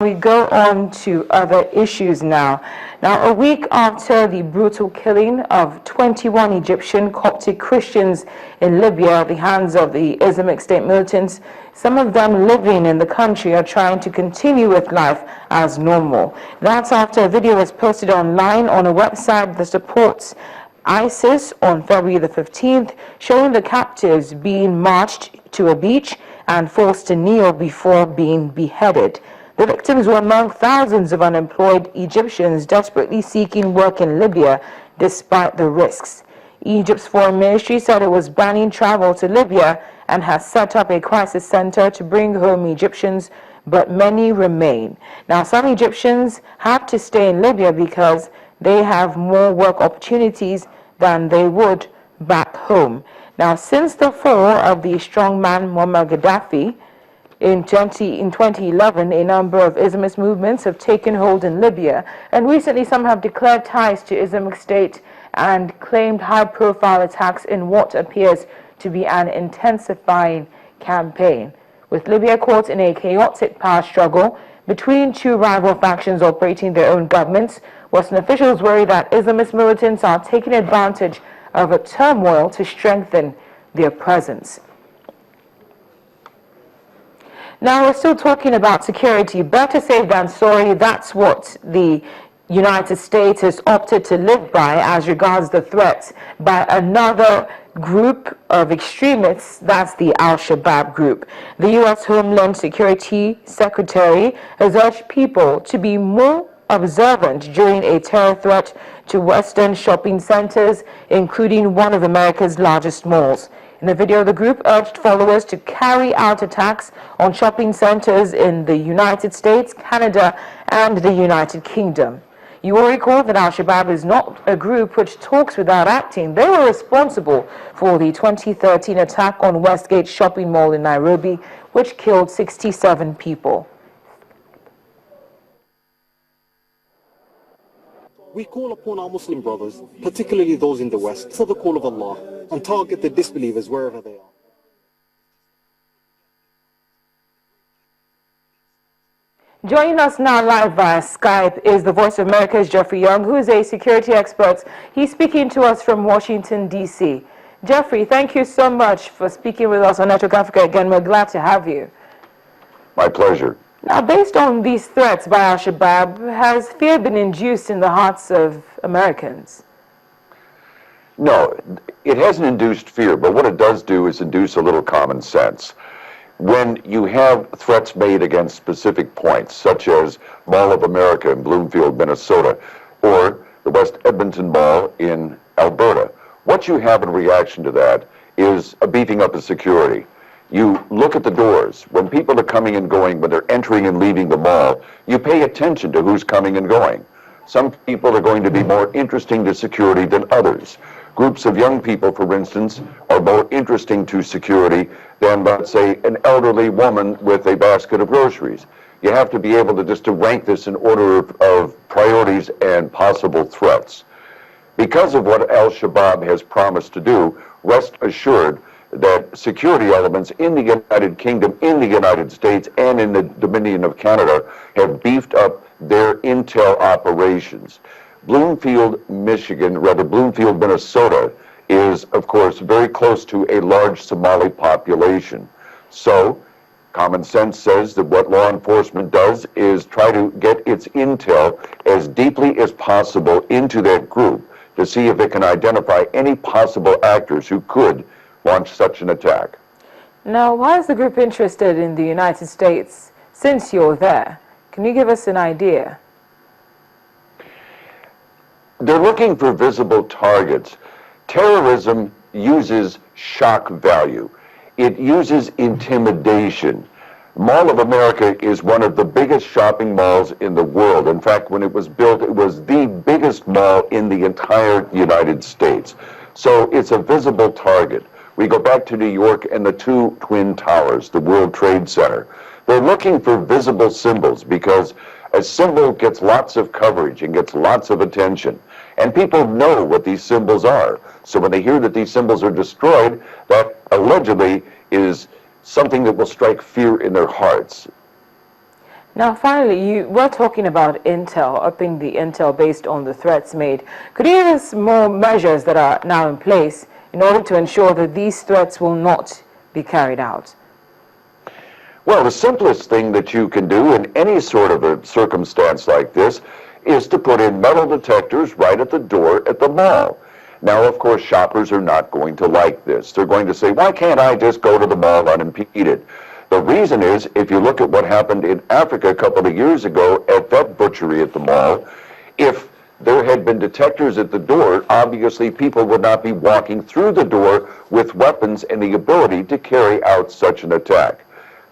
We go on to other issues now. Now, a week after the brutal killing of 21 Egyptian Coptic Christians in Libya at the hands of the Islamic State militants, some of them living in the country are trying to continue with life as normal. That's after a video was posted online on a website that supports ISIS on February the 15th, showing the captives being marched to a beach and forced to kneel before being beheaded. The victims were among thousands of unemployed Egyptians desperately seeking work in Libya despite the risks. Egypt's foreign ministry said it was banning travel to Libya and has set up a crisis center to bring home Egyptians, but many remain. Now, some Egyptians have to stay in Libya because they have more work opportunities than they would back home. Now, since the fall of the strongman Muammar Gaddafi, in 2011, a number of Islamist movements have taken hold in Libya, and recently some have declared ties to Islamic State and claimed high-profile attacks in what appears to be an intensifying campaign. With Libya caught in a chaotic power struggle between two rival factions operating their own governments, Western officials worry that Islamist militants are taking advantage of a turmoil to strengthen their presence. Now, we're still talking about security. Better safe than sorry. That's what the United States has opted to live by as regards the threats by another group of extremists. That's the Al-Shabaab group. The U.S. Homeland Security Secretary has urged people to be more observant during a terror threat to Western shopping centers, including one of America's largest malls. In the video, the group urged followers to carry out attacks on shopping centers in the United States, Canada, and the United Kingdom. You will recall that Al-Shabaab is not a group which talks without acting. They were responsible for the 2013 attack on Westgate Shopping Mall in Nairobi, which killed 67 people. We call upon our Muslim brothers, particularly those in the West, for the call of Allah and target the disbelievers wherever they are. Joining us now live via Skype is the Voice of America's Jeffrey Young, who is a security expert. He's speaking to us from Washington, D.C. Jeffrey, thank you so much for speaking with us on Network Africa again. We're glad to have you. My pleasure. Now, based on these threats by Al-Shabaab, has fear been induced in the hearts of Americans? No, it hasn't induced fear, but what it does do is induce a little common sense. When you have threats made against specific points, such as Mall of America in Bloomfield, Minnesota, or the West Edmonton Mall in Alberta, what you have in reaction to that is a beefing up of security. You look at the doors. When people are coming and going, when they're entering and leaving the mall, you pay attention to who's coming and going. Some people are going to be more interesting to security than others. Groups of young people, for instance, are more interesting to security than, let's say, an elderly woman with a basket of groceries. You have to be able to just to rank this in order of priorities and possible threats. Because of what Al-Shabaab has promised to do, rest assured that security elements in the United Kingdom, in the United States, and in the Dominion of Canada have beefed up their intel operations. Bloomfield, Minnesota is, of course, very close to a large Somali population. So, common sense says that what law enforcement does is try to get its intel as deeply as possible into that group to see if it can identify any possible actors who could launch such an attack. Now, why is the group interested in the United States since you're there? Can you give us an idea? They're looking for visible targets. Terrorism uses shock value. It uses intimidation. Mall of America is one of the biggest shopping malls in the world. In fact, when it was built, it was the biggest mall in the entire United States. So it's a visible target. We go back to New York and the two Twin Towers, the World Trade Center. They're looking for visible symbols because a symbol gets lots of coverage and gets lots of attention. And people know what these symbols are. So when they hear that these symbols are destroyed, that allegedly is something that will strike fear in their hearts. Now, finally, you were talking about intel, upping the intel based on the threats made. Could you give us more measures that are now in place in order to ensure that these threats will not be carried out? Well, the simplest thing that you can do in any sort of a circumstance like this is to put in metal detectors right at the door at the mall. Now, of course, shoppers are not going to like this. They're going to say, why can't I just go to the mall unimpeded? The reason is, if you look at what happened in Africa a couple of years ago at that butchery at the mall, if there had been detectors at the door, obviously people would not be walking through the door with weapons and the ability to carry out such an attack.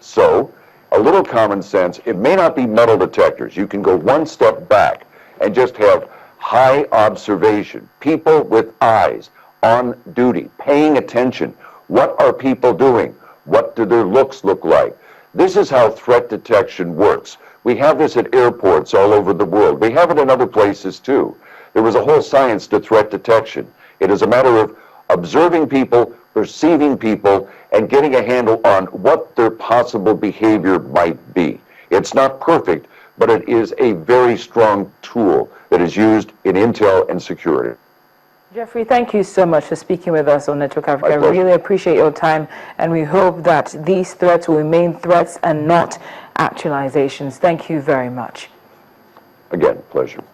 So, a little common sense, it may not be metal detectors. You can go one step back and just have high observation, people with eyes on duty, paying attention. What are people doing? What do their looks look like? This is how threat detection works. We have this at airports all over the world. We have it in other places too. There was a whole science to threat detection. It is a matter of observing people, perceiving people, and getting a handle on what their possible behavior might be. It's not perfect, but it is a very strong tool that is used in intel and security. Jeffrey, thank you so much for speaking with us on Network Africa. I really appreciate your time, and we hope that these threats will remain threats and not actualizations. Thank you very much. Again, pleasure.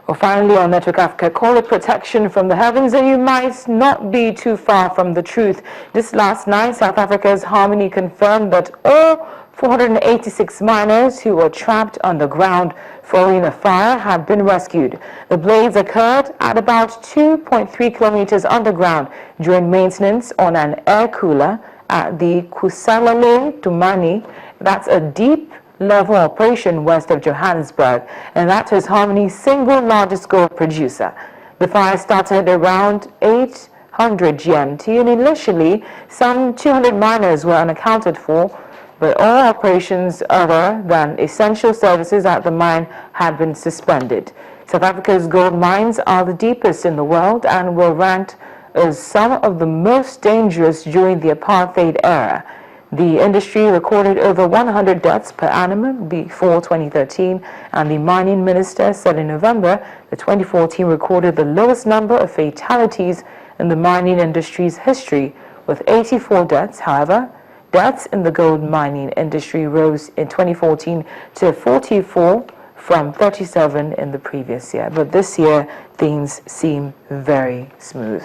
Well, finally on Network Africa, call it protection from the heavens, and you might not be too far from the truth. This last night, South Africa's Harmony confirmed that all 486 miners who were trapped underground following a fire have been rescued. The blaze occurred at about 2.3 kilometers underground during maintenance on an air cooler at the Kusalale Tumani. That's a deep level operation west of Johannesburg, and that is Harmony's single largest gold producer. The fire started around 800 GMT, and initially some 200 miners were unaccounted for, but all operations other than essential services at the mine had been suspended. South Africa's gold mines are the deepest in the world and were ranked as some of the most dangerous during the apartheid era. The industry recorded over 100 deaths per annum before 2013, and the mining minister said in November that 2014 recorded the lowest number of fatalities in the mining industry's history, with 84 deaths. However, deaths in the gold mining industry rose in 2014 to 44 from 37 in the previous year. But this year, things seem very smooth.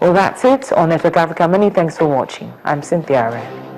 Well, that's it on Network Africa. Many thanks for watching. I'm Cynthia Arre.